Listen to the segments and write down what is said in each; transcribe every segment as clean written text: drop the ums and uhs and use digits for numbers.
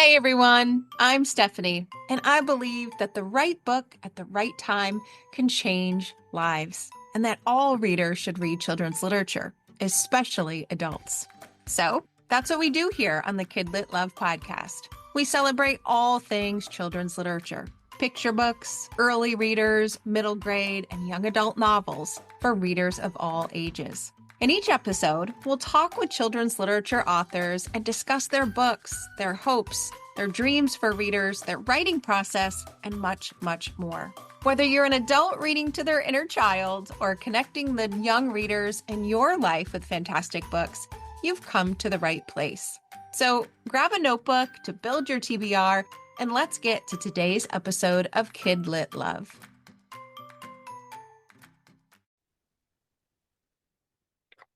Hey everyone, I'm Stephanie, and I believe that the right book at the right time can change lives, and that all readers should read children's literature, especially adults. So that's what we do here on the KidLit Love podcast. We celebrate all things children's literature: picture books, early readers, middle grade, and young adult novels for readers of all ages. In each episode, we'll talk with children's literature authors and discuss their books, their hopes, their dreams for readers, their writing process, and much, much more. Whether you're an adult reading to their inner child or connecting the young readers in your life with fantastic books, you've come to the right place. So grab a notebook to build your TBR, and let's get to today's episode of KidLit Love.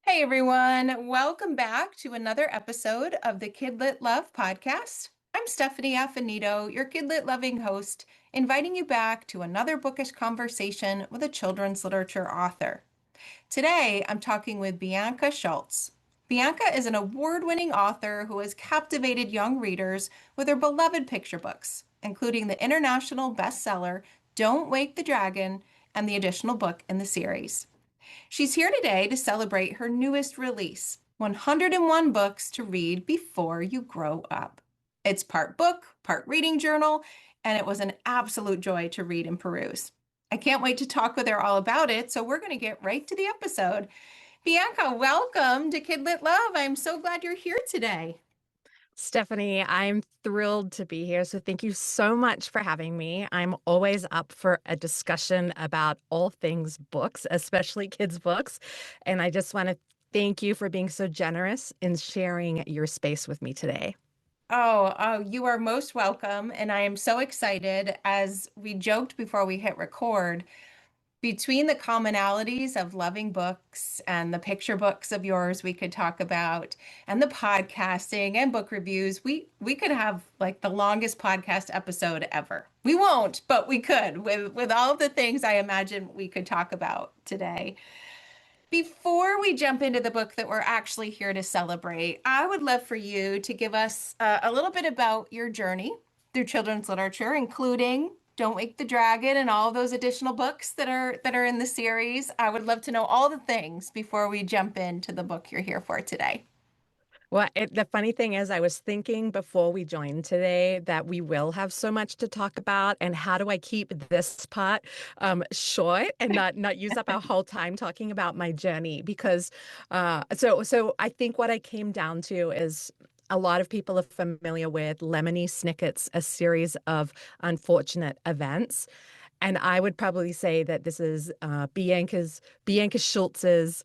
Hey everyone, welcome back to another episode of the KidLit Love podcast. I'm Stephanie Affinito, your KidLit loving host, inviting you back to another bookish conversation with a children's literature author. Today, I'm talking with Bianca Schulze. Bianca is an award-winning author who has captivated young readers with her beloved picture books, including the international bestseller Don't Wake the Dragon and the additional book in the series. She's here today to celebrate her newest release, 101 Books to Read Before You Grow Up. It's part book, part reading journal, and it was an absolute joy to read and peruse. I can't wait to talk with her all about it, so we're going to get right to the episode. Bianca, welcome to KidLit Love. I'm so glad you're here today. Stephanie, I'm thrilled to be here. So thank you so much for having me. I'm always up for a discussion about all things books, especially kids' books. And I just want to thank you for being so generous in sharing your space with me today. Oh, you are most welcome. And I am so excited. As we joked before we hit record, between the commonalities of loving books and the picture books of yours we could talk about, and the podcasting and book reviews, we could have like the longest podcast episode ever. We won't, but we could with all of the things I imagine we could talk about today. Before we jump into the book that we're actually here to celebrate, I would love for you to give us a little bit about your journey through children's literature, including Don't Wake the Dragon and all those additional books that are in the series. I would love to know all the things before we jump into the book you're here for today. Well, the funny thing is, I was thinking before we joined today that we will have so much to talk about, and how do I keep this part short and not use up our whole time talking about my journey? Because so I think what I came down to is a lot of people are familiar with Lemony Snicket's A Series of Unfortunate Events. And I would probably say that this is Bianca Schulze's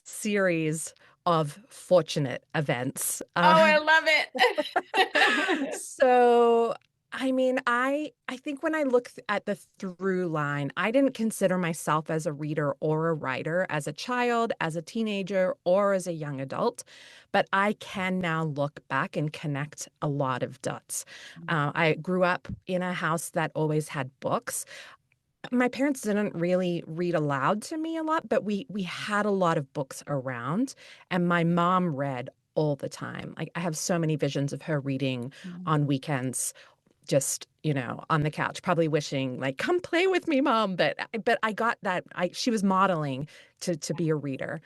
series of fortunate events. Oh, I love it. So, I mean, I think when I look at the through line, I didn't consider myself as a reader or a writer as a child, as a teenager, or as a young adult, but I can now look back and connect a lot of dots. I grew up in a house that always had books. My parents didn't really read aloud to me a lot, but we had a lot of books around, and my mom read all the time. Like, I have so many visions of her reading on weekends, just, on the couch, probably wishing like, come play with me, mom. But I got that she was modeling to be a reader.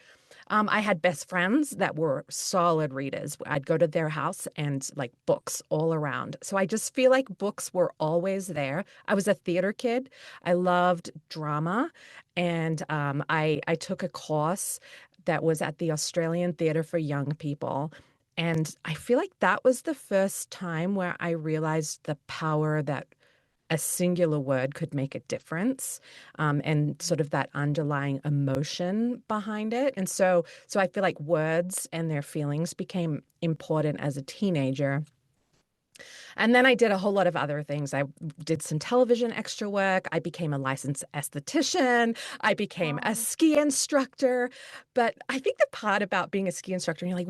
I had best friends that were solid readers. I'd go to their house and like books all around. So I just feel like books were always there. I was a theater kid. I loved drama. And I took a course that was at the Australian Theatre for Young People. And I feel like that was the first time where I realized the power that a singular word could make a difference, and sort of that underlying emotion behind it. And so I feel like words and their feelings became important as a teenager. And then I did a whole lot of other things. I did some television extra work. I became a licensed esthetician. I became a ski instructor. But I think the part about being a ski instructor, you're like,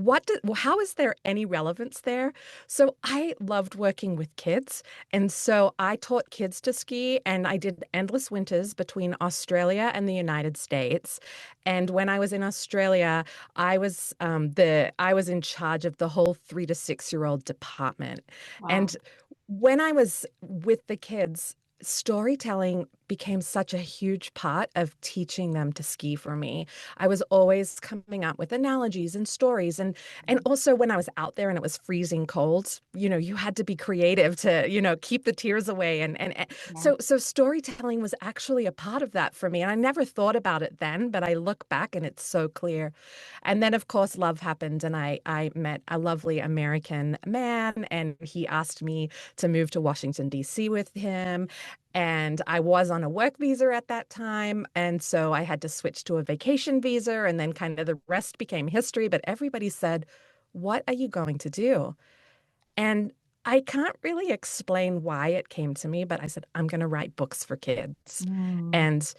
how is there any relevance there? So I loved working with kids. And so I taught kids to ski, and I did endless winters between Australia and the United States. And when I was in Australia, I was in charge of the whole 3 to 6 year old department. Wow. And And when I was with the kids, storytelling became such a huge part of teaching them to ski for me. I was always coming up with analogies and stories, and also when I was out there and it was freezing cold, you had to be creative to, keep the tears away, and Yeah. so storytelling was actually a part of that for me. And I never thought about it then, but I look back and it's so clear. And then, of course, love happened, and I met a lovely American man, and he asked me to move to Washington, D.C. with him. And I was on a work visa at that time. And so I had to switch to a vacation visa, and then kind of the rest became history. But everybody said, "What are you going to do?" And I can't really explain why it came to me, but I said, "I'm going to write books for kids." Mm. And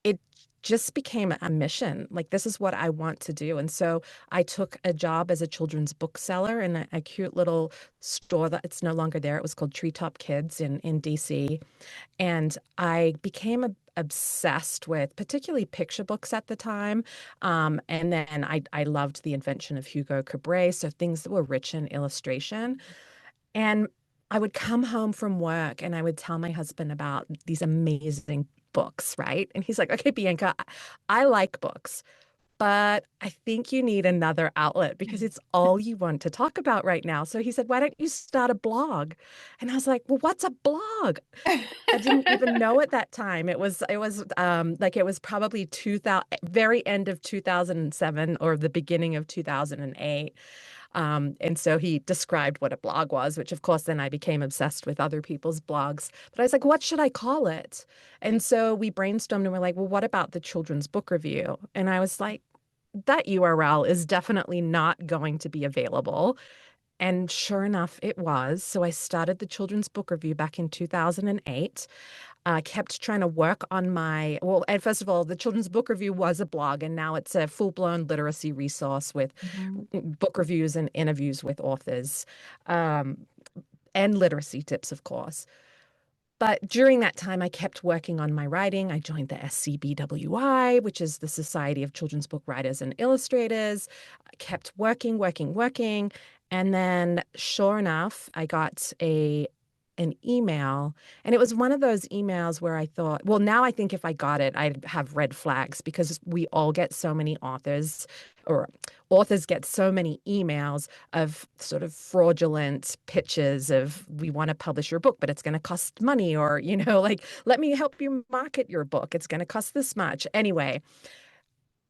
it just became a mission. Like, this is what I want to do. And so I took a job as a children's bookseller in a cute little store that it's no longer there. It was called Treetop Kids in DC. And I became obsessed with particularly picture books at the time. And then I loved the invention of Hugo Cabret, so things that were rich in illustration. And I would come home from work and I would tell my husband about these amazing books, right? And he's like, "Okay, Bianca, I like books, but I think you need another outlet because it's all you want to talk about right now." So he said, "Why don't you start a blog?" And I was like, "Well, what's a blog?" I didn't even know at that time. It was probably 2000, very end of 2007 or the beginning of 2008. And so he described what a blog was, which of course then I became obsessed with other people's blogs. But I was like, what should I call it? And so we brainstormed and we're like, well, what about the Children's Book Review? And I was like, that URL is definitely not going to be available. And sure enough, it was. So I started the Children's Book Review back in 2008. Kept trying to work on and first of all, the Children's Book Review was a blog, and now it's a full-blown literacy resource with Mhm. book reviews and interviews with authors, um, and literacy tips, of course. But during that time, I kept working on my writing. I joined the SCBWI, which is the Society of Children's Book Writers and Illustrators. I kept working, working, working. And then, sure enough, I got an email. And it was one of those emails where I thought, well, now I think if I got it, I'd have red flags because we all get so many or authors get so many emails of sort of fraudulent pitches of, "We want to publish your book, but it's going to cost money," or, like, "Let me help you market your book. It's going to cost this much." Anyway,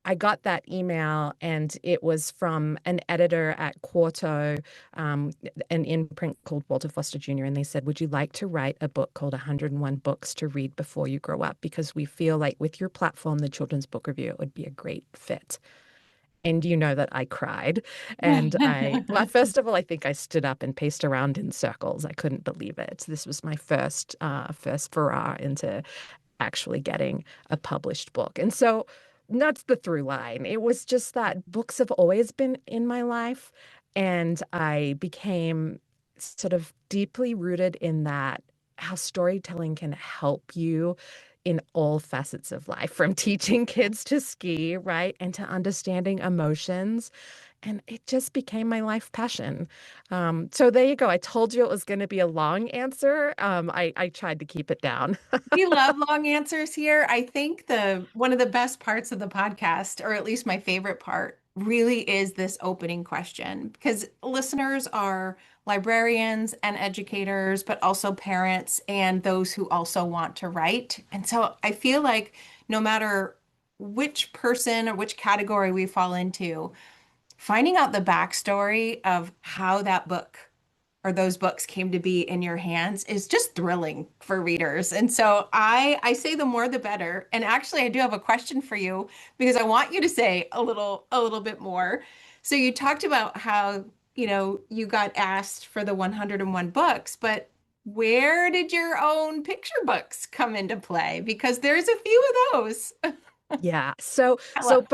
I got that email, and it was from an editor at Quarto, an imprint called Walter Foster Jr. And they said, "Would you like to write a book called 101 Books to Read Before You Grow Up? Because we feel like with your platform, the Children's Book Review, it would be a great fit." And you know that I cried. And well, first of all, I think I stood up and paced around in circles. I couldn't believe it. This was my first hurrah into actually getting a published book. And so that's the through line. It was just that books have always been in my life. And I became sort of deeply rooted in that, how storytelling can help you in all facets of life, from teaching kids to ski, right? And to understanding emotions. And it just became my life passion. So there you go. I told you it was going to be a long answer. I tried to keep it down. We love long answers here. I think the one of the best parts of the podcast, or at least my favorite part, really is this opening question because listeners are librarians and educators, but also parents and those who also want to write. And so I feel like no matter which person or which category we fall into, finding out the backstory of how that book or those books came to be in your hands is just thrilling for readers. And so I say the more the better. And actually I do have a question for you because I want you to say a little bit more. So you talked about how, you got asked for the 101 books, but where did your own picture books come into play? Because there's a few of those. Yeah. So Tell us.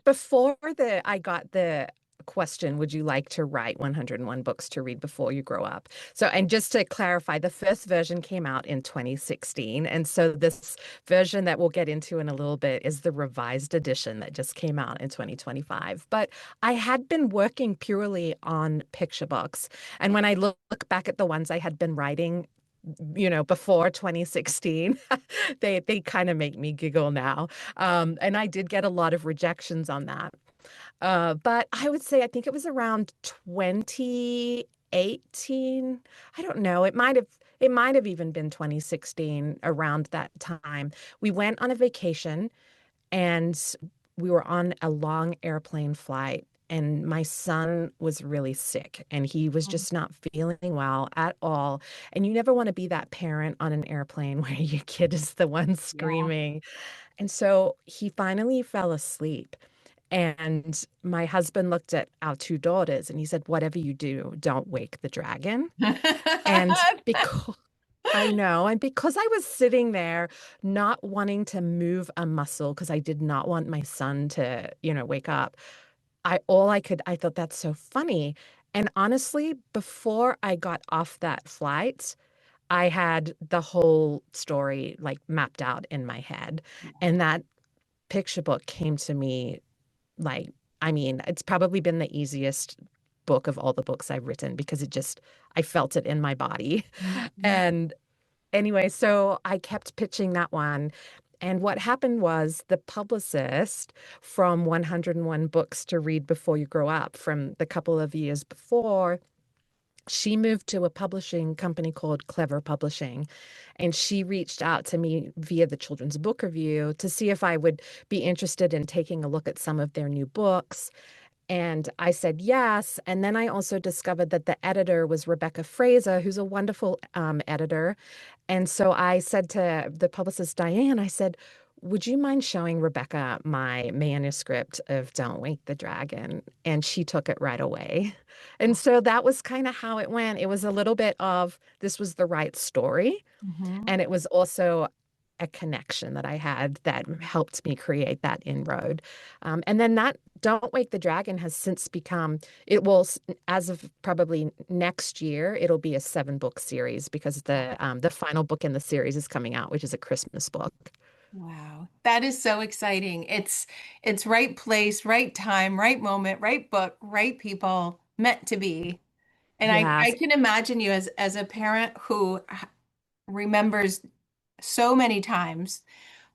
before the I got the question, would you like to write 101 books to read before you grow up? So, and just to clarify, the first version came out in 2016. And so this version that we'll get into in a little bit is the revised edition that just came out in 2025. But I had been working purely on picture books. And when I look back at the ones I had been writing, before 2016, they kind of make me giggle now. And I did get a lot of rejections on that. But I would say I think it was around 2018. I don't know. It might have even been 2016 around that time. We went on a vacation and we were on a long airplane flight. And my son was really sick and he was just not feeling well at all. And you never want to be that parent on an airplane where your kid is the one Yeah. screaming. And so he finally fell asleep. And my husband looked at our two daughters and he said, "Whatever you do, don't wake the dragon." And because I know, and because I was sitting there not wanting to move a muscle because I did not want my son to, wake up, I thought that's so funny. And honestly, before I got off that flight, I had the whole story like mapped out in my head. And that picture book came to me like, I mean, it's probably been the easiest book of all the books I've written because I felt it in my body. Mhm. And anyway, so I kept pitching that one. And what happened was the publicist from 101 Books to Read Before You Grow Up from the couple of years before, she moved to a publishing company called Clever Publishing. And she reached out to me via the Children's Book Review to see if I would be interested in taking a look at some of their new books. And I said yes. And then I also discovered that the editor was Rebecca Fraser, who's a wonderful editor. And so I said to the publicist, Diane, I said, "Would you mind showing Rebecca my manuscript of Don't Wake the Dragon?" And she took it right away. And so that was kind of how it went. It was a little bit of this was the right story. Mhm. And it was also a connection that I had that helped me create that inroad. And then that Don't Wake the Dragon has since become, it will, as of probably next year, it'll be a 7 book series because the final book in the series is coming out, which is a Christmas book. Wow. That is so exciting. It's right place, right time, right moment, right book, right people, meant to be. And I Yes. can imagine you as a parent who remembers so many times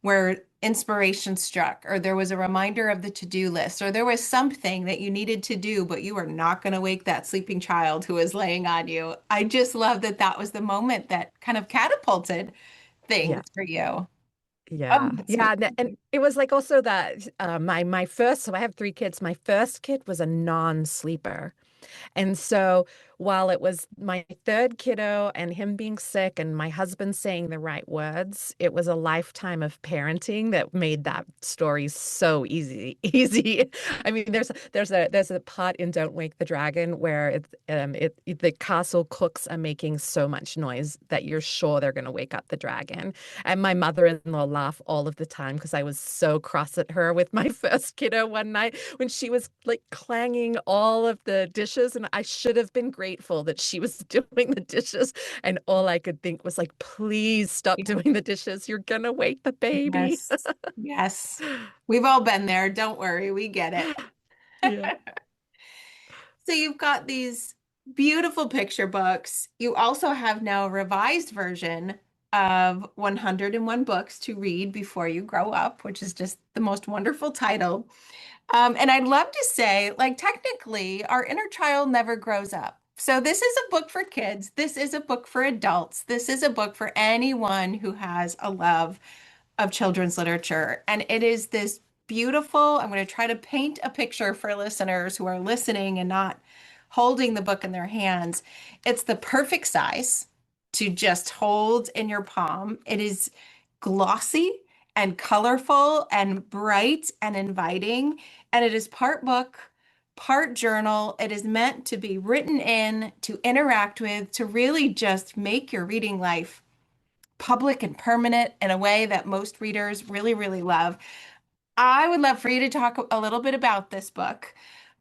where inspiration struck, or there was a reminder of the to-do list, or there was something that you needed to do, but you were not going to wake that sleeping child who was laying on you. I just love that that was the moment that kind of catapulted Yeah. things for you. Oh, Yeah. that's so Yeah. And exciting. it was like also that my first, so I have 3 kids. My first kid was a non-sleeper. And so while it was my third kiddo and him being sick and my husband saying the right words, it was a lifetime of parenting that made that story so easy. Easy. I mean, there's a part in Don't Wake the Dragon where the castle cooks are making so much noise that you're sure they're going to wake up the dragon. And my mother-in-law laugh all of the time because I was so cross at her with my first kiddo one night when she was like clanging all of the dishes. And I should have been grateful that she was doing the dishes. And all I could think was like, please stop doing the dishes. You're gonna wake the baby. Yes. Yes. We've all been there. Don't worry, we get Yeah. it. So you've got these beautiful picture books. You also have now a revised version of 101 books to read before you grow up, which is just the most wonderful title. And I'd love to say, like, technically, our inner child never grows up. So this is a book for kids. This is a book for adults. This is a book for anyone who has a love of children's literature. And it is this beautiful, I'm going to try to paint a picture for listeners who are listening and not holding the book in their hands. It's the perfect size to just hold in your palm. It is glossy and colorful and bright and inviting. And it is part book, part journal. It is meant to be written in, to interact with, to really just make your reading life public and permanent in a way that most readers really, really love. I would love for you to talk a little bit about this book.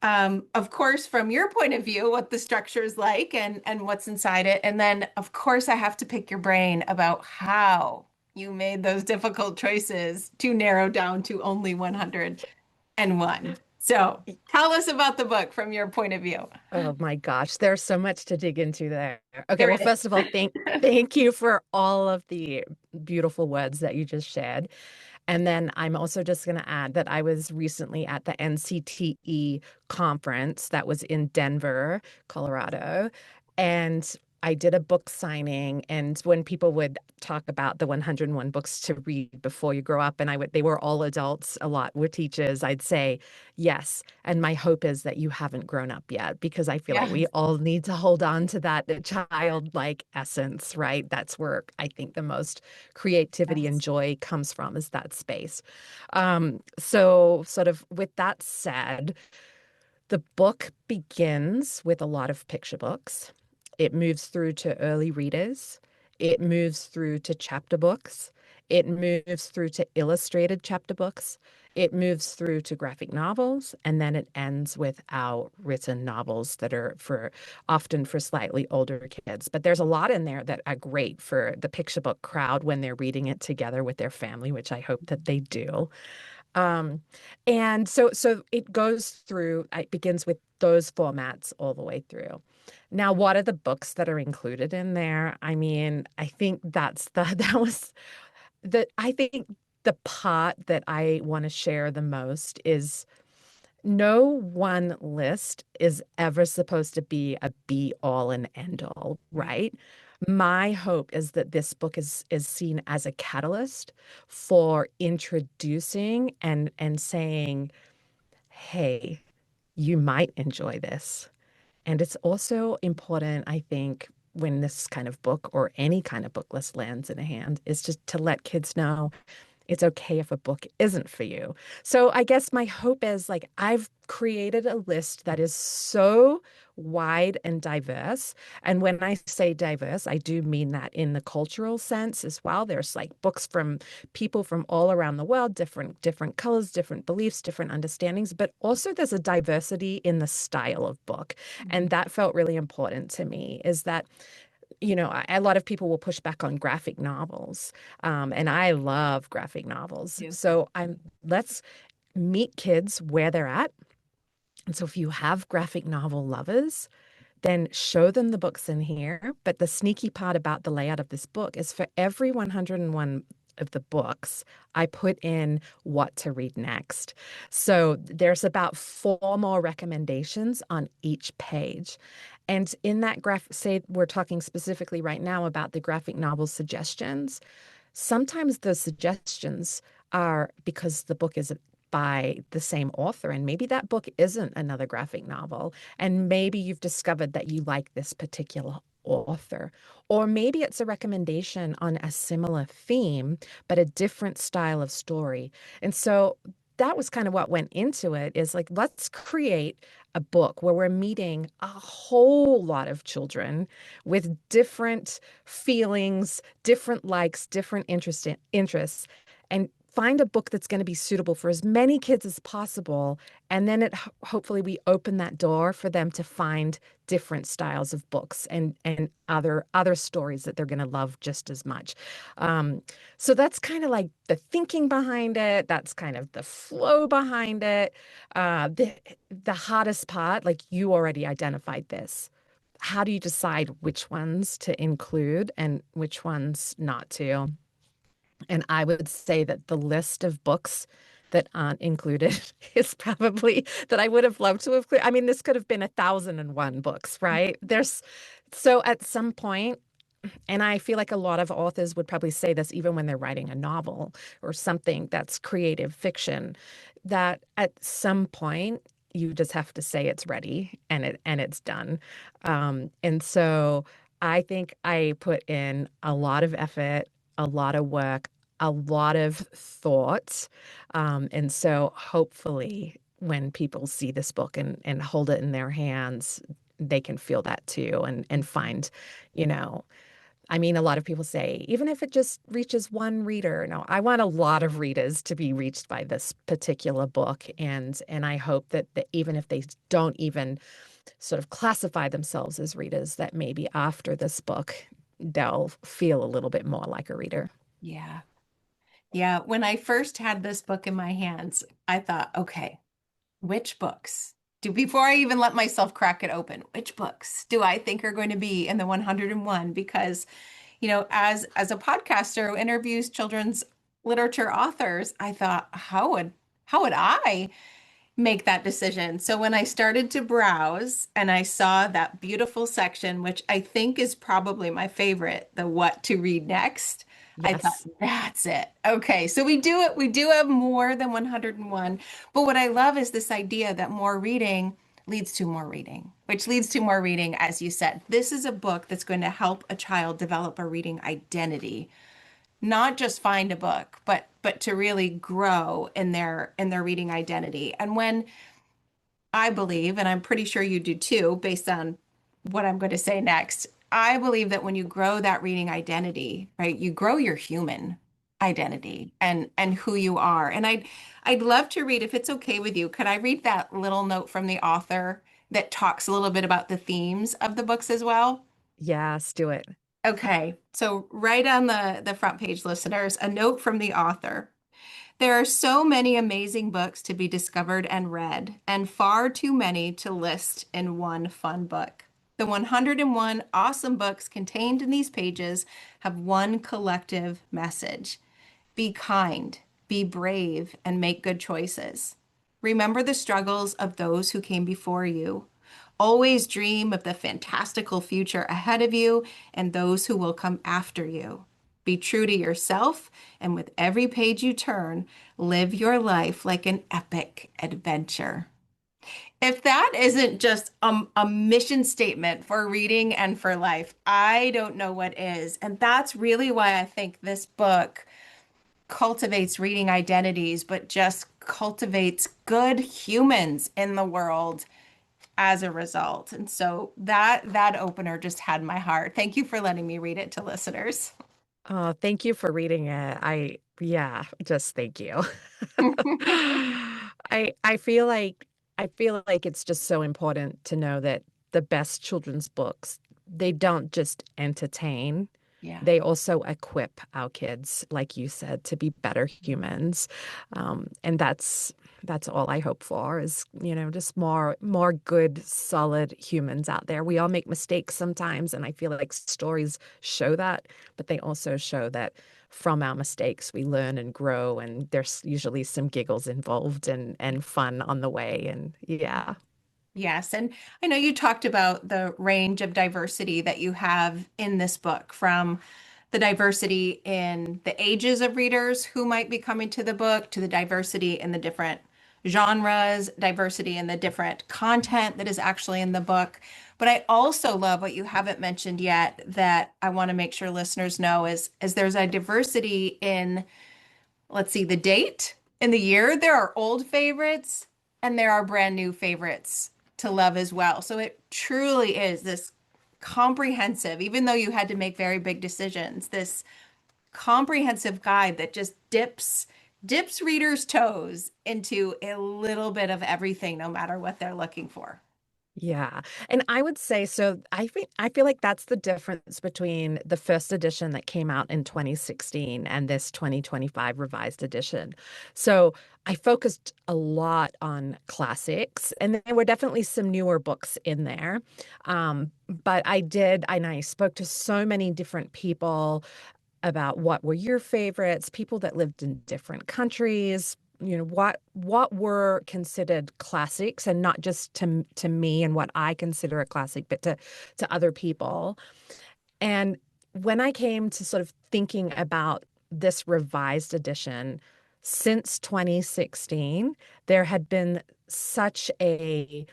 Of course, from your point of view, what the structure is like and what's inside it. And then, of course, I have to pick your brain about how you made those difficult choices to narrow down to only 101. So tell us about the book from your point of view. Oh my gosh, there's so much to dig into there. Okay, There well, is. first of all, thank you for all of the beautiful words that you just shared. And then I'm also just going to add that I was recently at the NCTE conference that was in Denver, Colorado, and I did a book signing. And when people would talk about the 101 books to read before you grow up, and they were all adults, a lot were teachers, I'd say yes. And my hope is that you haven't grown up yet, because I feel like we Yes. all need to hold on to that childlike essence, right? That's where I think the most creativity and Yes. joy comes from, is that space. So sort of with that said, the book begins with a lot of picture books. It moves through to early readers. It moves through to chapter books. It moves through to illustrated chapter books. It moves through to graphic novels, and then it ends with our written novels that are often for slightly older kids. But there's a lot in there that are great for the picture book crowd when they're reading it together with their family, which I hope that they do. Um, and so it goes through, it begins with those formats all the way through. Now, what are the books that are included in there? I mean, I think that was I think the part that I want to share the most is no one list is ever supposed to be a be all and end all, Right. right? My hope is that this book is seen as a catalyst for introducing and saying, hey, you might enjoy this. And it's also important, I think, when this kind of book or any kind of book list lands in a hand, is just to let kids know it's okay if a book isn't for you. So I guess my hope is, like, I've created a list that is so wide and diverse. And when I say diverse, I do mean that in the cultural sense as well. There's like books from people from all around the world, different colors, different beliefs, different understandings, but also there's a diversity in the style of book. And Mhm. that felt really important to me, is that a lot of people will push back on graphic novels, and I love graphic novels. You. So let's meet kids where they're at. And so if you have graphic novel lovers, then show them the books in here. But the sneaky part about the layout of this book is, for every 101 of the books, I put in what to read next. So there's about four more recommendations on each page. And in that say we're talking specifically right now about the graphic novel suggestions. Sometimes the suggestions are because the book is by the same author, and maybe that book isn't another graphic novel, and maybe you've discovered that you like this particular author, or maybe it's a recommendation on a similar theme but a different style of story. And so that was kind of what went into it, is like, let's create a book where we're meeting a whole lot of children with different feelings, different likes, different interests, and find a book that's going to be suitable for as many kids as possible. And then hopefully we open that door for them to find different styles of books and other stories that they're going to love just as much. Um, so that's kind of like the thinking behind it. That's kind of the flow behind it. The hardest part, like, you already identified this. How do you decide which ones to include and which ones not to? And I would say that the list of books that aren't included is probably that I would have loved to have. I mean, this could have been 1,001 books, right? So at some point, and I feel like a lot of authors would probably say this even when they're writing a novel or something that's creative fiction, that at some point you just have to say it's ready and it's done. And so I think I put in a lot of effort, a lot of work, a lot of thought. And so hopefully when people see this book and hold it in their hands, they can feel that too, and find, you know, I mean, a lot of people say, even if it just reaches one reader. No, I want a lot of readers to be reached by this particular book. And I hope that even if they don't even sort of classify themselves as readers, that maybe after this book, they'll feel a little bit more like a reader. Yeah. Yeah. When I first had this book in my hands, I thought, okay, which books do, before I even let myself crack it open, which books do I think are going to be in the 101? Because, as a podcaster who interviews children's literature authors, I thought, how would I make that decision? So when I started to browse and I saw that beautiful section, which I think is probably my favorite, the what to read next, I thought, Yes. that's it. Okay, so we do have more than 101. But what I love is this idea that more reading leads to more reading, which leads to more reading, as you said. This is a book that's going to help a child develop a reading identity, not just find a book, but to really grow in their reading identity. And when I believe, and I'm pretty sure you do too, based on what I'm going to say next, I believe that when you grow that reading identity, right, you grow your human identity and who you are. And I'd love to read, if it's okay with you, could I read that little note from the author that talks a little bit about the themes of the books as well? Yes, do it. Okay, so right on the front page, listeners, a note from the author. There are so many amazing books to be discovered and read, and far too many to list in one fun book. The 101 awesome books contained in these pages have one collective message: be kind, be brave, and make good choices. Remember the struggles of those who came before you. Always dream of the fantastical future ahead of you and those who will come after you. Be true to yourself, and with every page you turn, live your life like an epic adventure. If that isn't just a mission statement for reading and for life, I don't know what is. And that's really why I think this book cultivates reading identities, but just cultivates good humans in the world as a result. And so that opener just had my heart. Thank you for letting me read it to listeners. Oh, thank you for reading it. Yeah, just thank you. I feel like it's just so important to know that the best children's books, they don't just entertain, Yeah. they also equip our kids, like you said, to be better humans. And that's all I hope for is, just more good, solid humans out there. We all make mistakes sometimes, and I feel like stories show that, but they also show that from our mistakes we learn and grow, and there's usually some giggles involved and fun on the way. And yeah. Yes, and I know you talked about the range of diversity that you have in this book, from the diversity in the ages of readers who might be coming to the book, to the diversity in the different genres, diversity in the different content that is actually in the book. But I also love what you haven't mentioned yet that I want to make sure listeners know is there's a diversity in, let's see, the date in the year. There are old favorites and there are brand new favorites to love as well. So it truly is this comprehensive, even though you had to make very big decisions, this comprehensive guide that just dips readers' toes into a little bit of everything, no matter what they're looking for. Yeah. And I would say so I feel like that's the difference between the first edition that came out in 2016 and this 2025 revised edition. So I focused a lot on classics, and there were definitely some newer books in there. But I spoke to so many different people about what were your favorites, people that lived in different countries, what were considered classics, and not just to me and what I consider a classic, but to other people. And when I came to sort of thinking about this revised edition, since 2016, there had been such a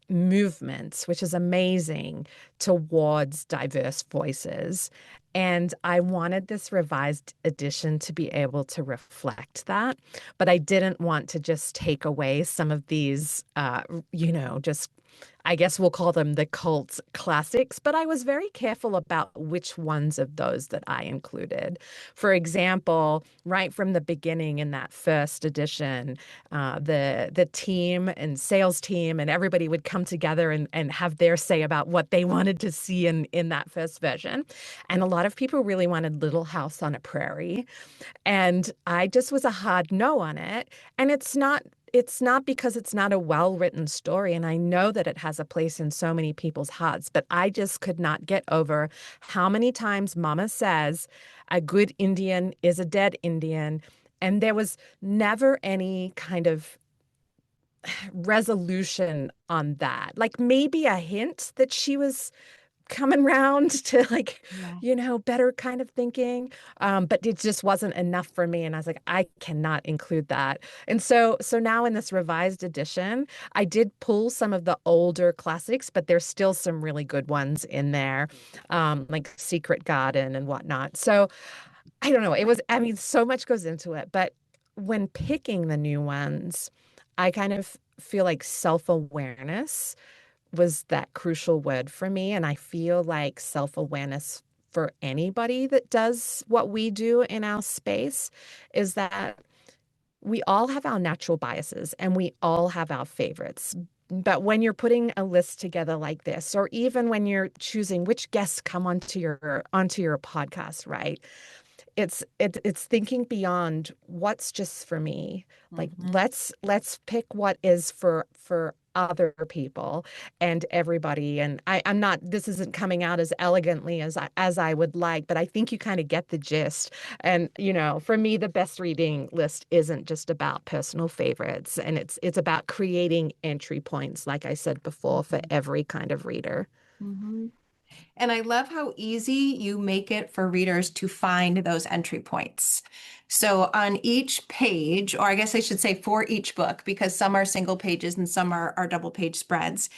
movement, which is amazing, towards diverse voices. And I wanted this revised edition to be able to reflect that. But I didn't want to just take away some of these, just I guess we'll call them the cult classics, but I was very careful about which ones of those that I included. For example, right from the beginning in that first edition, the team and sales team and everybody would come together and have their say about what they wanted to see in that first version. And a lot of people really wanted Little House on a Prairie. And I just was a hard no on it. And it's not because it's not a well-written story. And I know that it has a place in so many people's hearts, but I just could not get over how many times Mama says a good Indian is a dead Indian. And there was never any kind of resolution on that. Like maybe a hint that she was coming round to like, Yeah. better kind of thinking. But it just wasn't enough for me. And I was like, I cannot include that. And so now in this revised edition, I did pull some of the older classics, but there's still some really good ones in there, like Secret Garden and whatnot. So I don't know. I mean, so much goes into it. But when picking the new ones, I kind of feel like self-awareness was that crucial word for me. And I feel like self-awareness for anybody that does what we do in our space is that we all have our natural biases and we all have our favorites. But when you're putting a list together like this, or even when you're choosing which guests come onto your podcast, right? It's thinking beyond what's just for me. Like Mhm. let's pick what is for other people and everybody. And I'm not, this isn't coming out as elegantly as I would like, but I think you kind of get the gist. And for me, the best reading list isn't just about personal favorites, and it's about creating entry points, like I said before, for Mhm. every kind of reader. Mhm. And I love how easy you make it for readers to find those entry points. So on each page, or I guess I should say for each book, because some are single pages and some are double page spreads,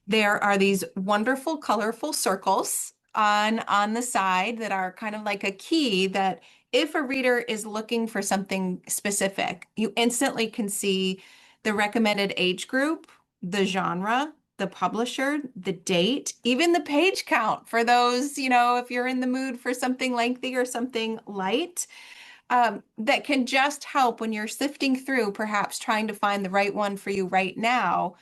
there are these wonderful, colorful circles on the side that are kind of like a key that if a reader is looking for something specific, you instantly can see the recommended age group, the genre, the publisher, the date, even the page count for those, if you're in the mood for something lengthy or something light, that can just help when you're sifting through, perhaps trying to find the right one for you right now.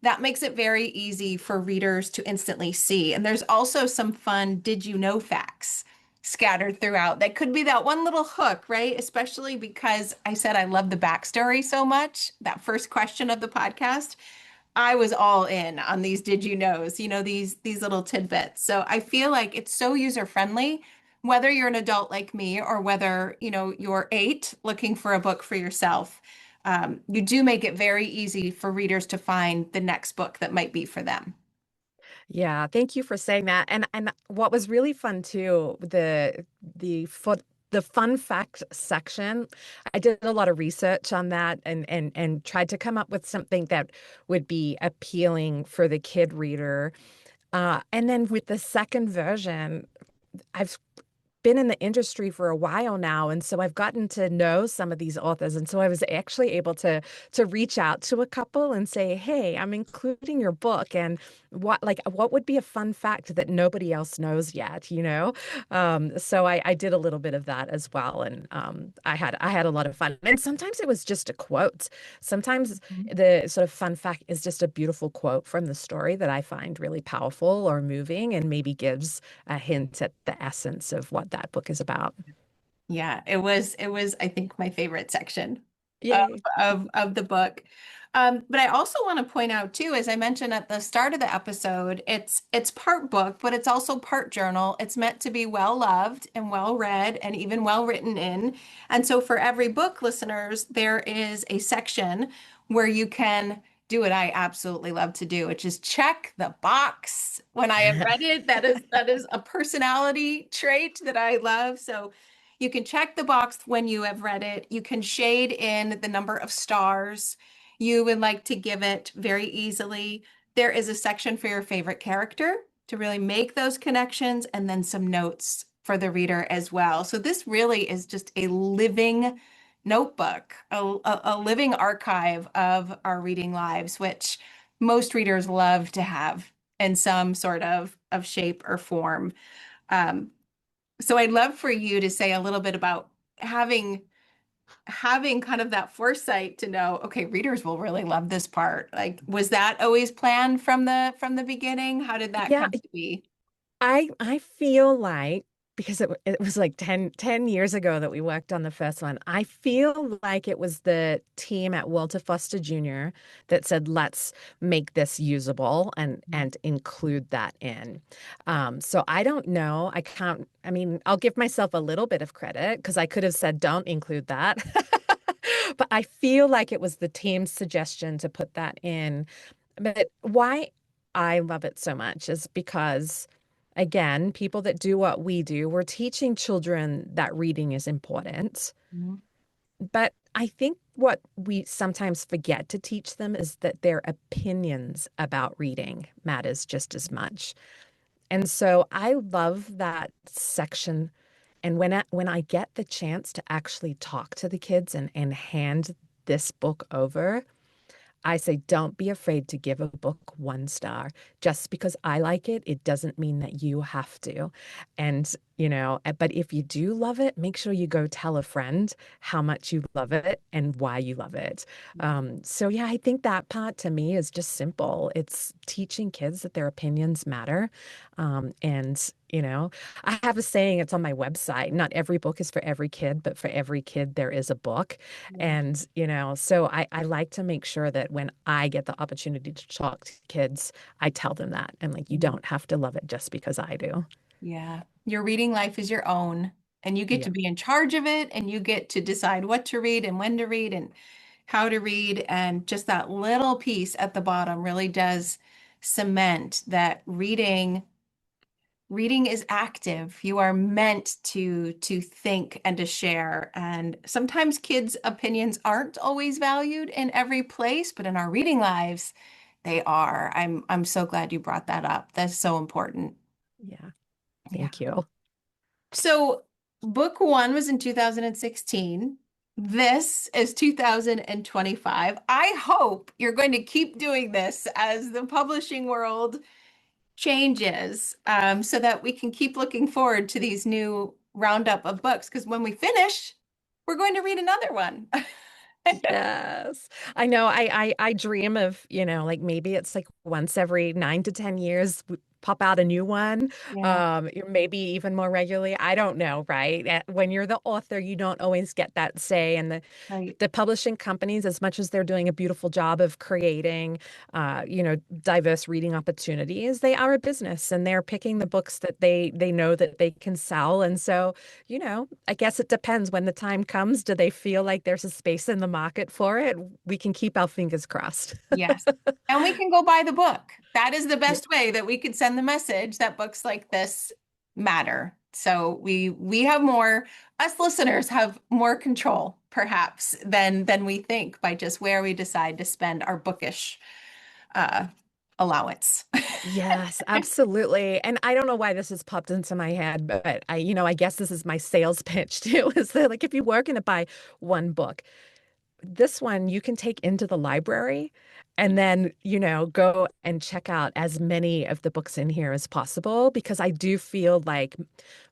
That makes it very easy for readers to instantly see. And there's also some fun did you know facts scattered throughout. That could be that one little hook, right? Especially because I said I love the backstory so much. That first question of the podcast, I was all in on these did you knows, these little tidbits. So I feel like it's so user friendly, whether you're an adult like me or whether, you're 8 looking for a book for yourself. You do make it very easy for readers to find the next book that might be for them. Yeah, thank you for saying that. And what was really fun too, the fun fact section, I did a lot of research on that and tried to come up with something that would be appealing for the kid reader. And then with the second version, I've been in the industry for a while now, and so I've gotten to know some of these authors, and so I was actually able to reach out to a couple and say, "Hey, I'm including your book, and what would be a fun fact that nobody else knows yet?" So I did a little bit of that as well, and I had a lot of fun. And sometimes it was just a quote. Sometimes the sort of fun fact is just a beautiful quote from the story that I find really powerful or moving, and maybe gives a hint at the essence of what that book is about. Yeah, it was I think my favorite section of Yay. of the book. But I also want to point out too, as I mentioned at the start of the episode, it's part book, but it's also part journal. It's meant to be well loved and well read and even well written in. And so for every book, listeners, there is a section where you can do what I absolutely love to do, which is check the box when I have read it. That is a personality trait that I love. So you can check the box when you have read it. You can shade in the number of stars you would like to give it very easily. There is a section for your favorite character to really make those connections, and then some notes for the reader as well. So this really is just a living notebook, a living archive of our reading lives, which most readers love to have in some sort of shape or form. Um, so I'd love for you to say a little bit about having kind of that foresight to know, okay, readers will really love this part. Like, was that always planned from the beginning? How did that Yeah, come to be? I feel like because it was like ten years ago that we worked on the first one. I feel like it was the team at Walter Foster Jr. that said, let's make this usable and include that in. So I don't know. I can't, I mean, I'll give myself a little bit of credit because I could have said, don't include that. But I feel like it was the team's suggestion to put that in. But why I love it so much is because, again, people that do what we do, we're teaching children that reading is important. Mhm. But I think what we sometimes forget to teach them is that their opinions about reading matters just as much. And so I love that section. And when I get the chance to actually talk to the kids and hand this book over, I say, don't be afraid to give a book 1 star. Just because I like it, it doesn't mean that you have to. And, but if you do love it, make sure you go tell a friend how much you love it and why you love it. So, yeah, I think that part to me is just simple. It's teaching kids that their opinions matter. And I have a saying, it's on my website. Not every book is for every kid, but for every kid, there is a book. Yeah. And so I like to make sure that when I get the opportunity to talk to kids, I tell them that. And like, you don't have to love it just because I do. Yeah. Your reading life is your own, and you get Yeah. to be in charge of it, and you get to decide what to read and when to read and how to read. And just that little piece at the bottom really does cement that reading is active. You are meant to think and to share. And sometimes kids' opinions aren't always valued in every place, but in our reading lives, they are. I'm so glad you brought that up. That's so important. Yeah. Yeah. Thank you. So book one was in 2016. This is 2025. I hope you're going to keep doing this as the publishing world changes, so that we can keep looking forward to these new roundup of books. Because when we finish, we're going to read another one. Yes. I know. I dream of, like maybe it's like once every 9 to 10 years, pop out a new one. Yeah, Maybe even more regularly. I don't know, right? When you're the author, you don't always get that say. And right. the publishing companies, as much as they're doing a beautiful job of creating, diverse reading opportunities, they are a business and they're picking the books that they know that they can sell. And so, I guess it depends when the time comes. Do they feel like there's a space in the market for it? We can keep our fingers crossed. Yes. And we can go buy the book. That is the Yeah. best way that we could send the message that books like this matter. So we have more, us listeners have more control perhaps than we think by just where we decide to spend our bookish uh allowance. Yes, absolutely. And I don't know why this has popped into my head, but I guess this is my sales pitch too, is that like if you were going to buy one book, this one you can take into the library and then, go and check out as many of the books in here as possible because I do feel like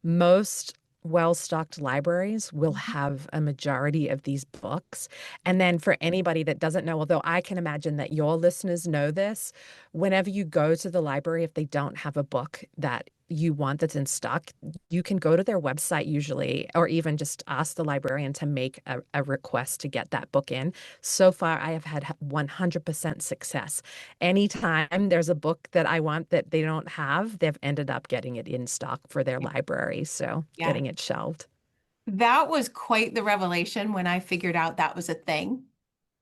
most well-stocked libraries will have a majority of these books. And then for anybody that doesn't know, although I can imagine that your listeners know this, whenever you go to the library, if they don't have a book that you want that's in stock, you can go to their website usually, or even just ask the librarian to make a request to get that book in. So far, I have had 100% success. Anytime there's a book that I want that they don't have, they've ended up getting it in stock for their library. So Yeah. getting it shelved. That was quite the revelation when I figured out that was a thing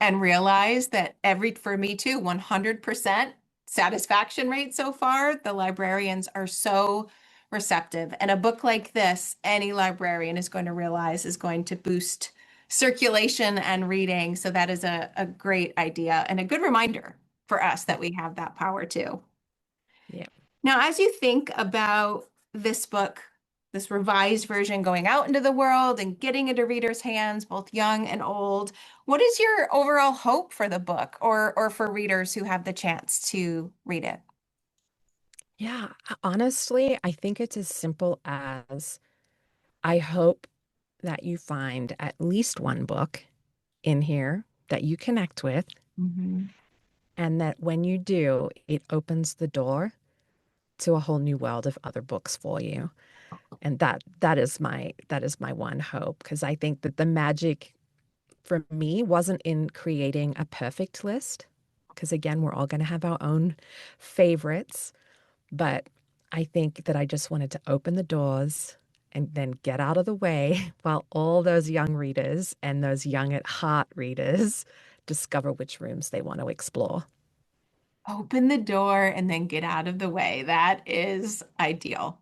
and realized that for me too, 100% satisfaction rate so far. The librarians are so receptive. And a book like this, any librarian is going to realize is going to boost circulation and reading. So that is a great idea and a good reminder for us that we have that power too. Yeah. Now, as you think about this book this revised version going out into the world and getting into readers' hands, both young and old. What is your overall hope for the book or for readers who have the chance to read it? Yeah, honestly, I think it's as simple as I hope that you find at least one book in here that you connect with, Mhm. and that when you do, it opens the door to a whole new world of other books for you. And that is my one hope, because I think that the magic for me wasn't in creating a perfect list, because again, we're all going to have our own favorites, but I think that I just wanted to open the doors and then get out of the way while all those young readers and those young at heart readers discover which rooms they want to explore. Open the door and then get out of the way. That is ideal.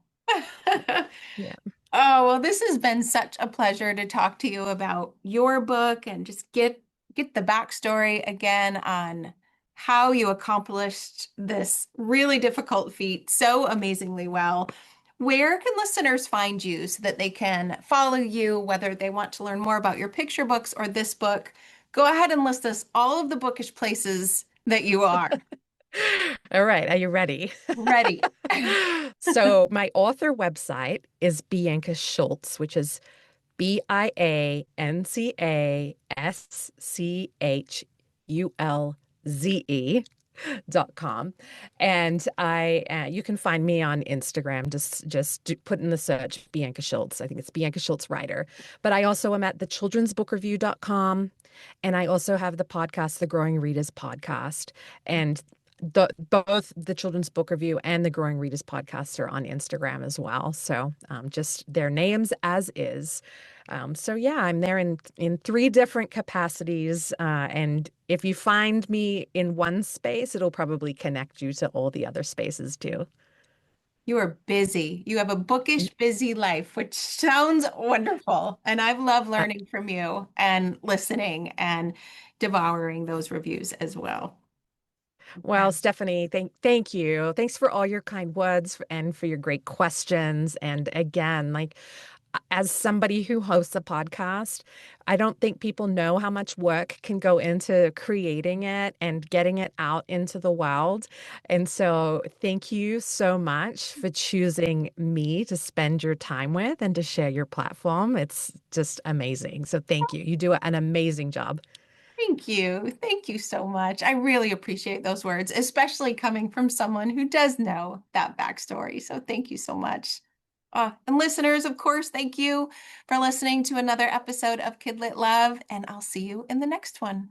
Yeah. Oh, well, this has been such a pleasure to talk to you about your book and just get the backstory again on how you accomplished this really difficult feat so amazingly well. Where can listeners find you so that they can follow you, whether they want to learn more about your picture books or this book? Go ahead and list us all of the bookish places that you are. All right, are you ready? Ready. So my author website is Bianca Schulze, which is BiancaSchulze.com. And you can find me on Instagram. Put in the search Bianca Schulze. I think it's Bianca Schulze Writer. But I also am at thechildren'sbookreview.com. And I also have the podcast, the Growing Readers Podcast. And both the Children's Book Review and the Growing Readers Podcast are on Instagram as well. So just their names as is. So yeah, I'm there in three different capacities. And if you find me in one space, it'll probably connect you to all the other spaces too. You are busy. You have a bookish, busy life, which sounds wonderful. And I've loved Uh, learning from you and listening and devouring those reviews as well. well, Stephanie, thank you. Thanks for all your kind words and for your great questions. And again, like as somebody who hosts a podcast, I don't think people know how much work can go into creating it and getting it out into the world. And so, thank you so much for choosing me to spend your time with and to share your platform. It's just amazing. So, thank you. You do an amazing job. Thank you. Thank you so much. I really appreciate those words, especially coming from someone who does know that backstory. So thank you so much. And listeners, of course, thank you for listening to another episode of KidLit Love, and I'll see you in the next one.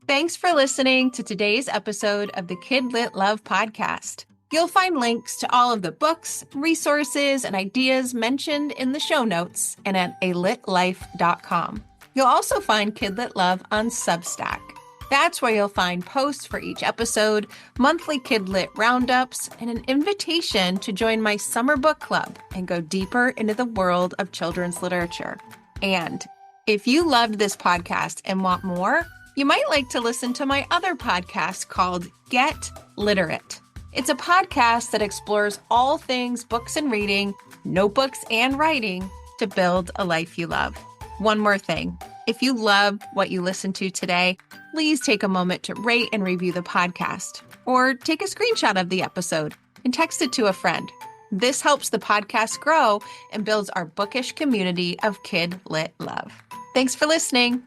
Thanks for listening to today's episode of the KidLit Love podcast. You'll find links to all of the books, resources, and ideas mentioned in the show notes and at alitlife.com. You'll also find KidLit Love on Substack. That's where you'll find posts for each episode, monthly KidLit roundups, and an invitation to join my summer book club and go deeper into the world of children's literature. And if you loved this podcast and want more, you might like to listen to my other podcast called Get Literate. It's a podcast that explores all things books and reading, notebooks and writing to build a life you love. One more thing. If you love what you listened to today, please take a moment to rate and review the podcast, or take a screenshot of the episode and text it to a friend. This helps the podcast grow and builds our bookish community of Kid Lit Love. Thanks for listening.